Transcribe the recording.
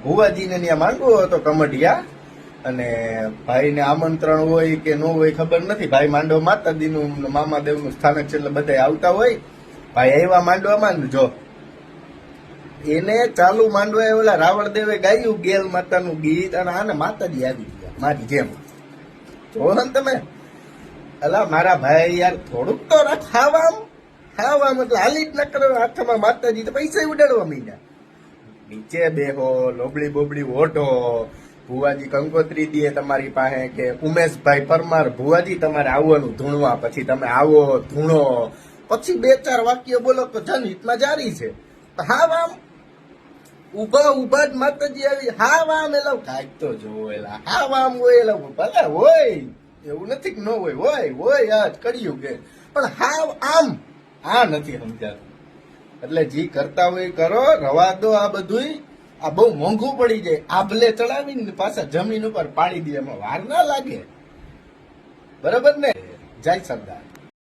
ભુવાજીને ત્યાં માંડવો હતો કમઢિયા, અને ભાઈને આમંત્રણ હોય કે ન હોય ખબર નથી. ભાઈ માંડવો માતાજીનું મામાદેવનું સ્થાનક છે એટલે બધા આવતા હોય. ભાઈ આવ્યા માંડવામાં જો એને ચાલુ માંડવા ઓલા રાવણ દેવે ગાયું ગેલ માતાનું ગીત, અને આને માતાજી આવી ગયા મારી જેમ. જો ને તમે અલા મારા ભાઈ યાર થોડુંક તો ખાવામ એટલે હાલી જ ન કરો. હાથમાં માતાજી તો પૈસા ઉડાડવા માંડ્યા. નીચે બેહો, લોબડી બોબડી ઓઢો, ભુવાજી કંકોત્રી દે તમારી પાસે કે ઉમેશભાઈ પરમાર ભુવાજી તમારે આવવાનું ધૂણવા, પછી તમે આવો ધૂણો, પછી 2-4 વાક્ય બોલો તો જનહિતમાં જારી છે. હા વામ ઉભા જ માતાજી આવી. હા વામ એલા કાંઈક તો જોવો એલા. હા વામ હોય એલા ભલે હોય, એવું નથી કે ન હોય આજ કર્યું કે, પણ હા આમ આ નથી સમજાતું. એટલે જી કરતા હોય કરો, રવા દો. આ બધું આ બહુ મોંઘું પડી જાય. આભલે ચડાવીને પાછા જમીન ઉપર પાડી દે, એમાં વાર ના લાગે. બરોબર ને? જય સરદાર.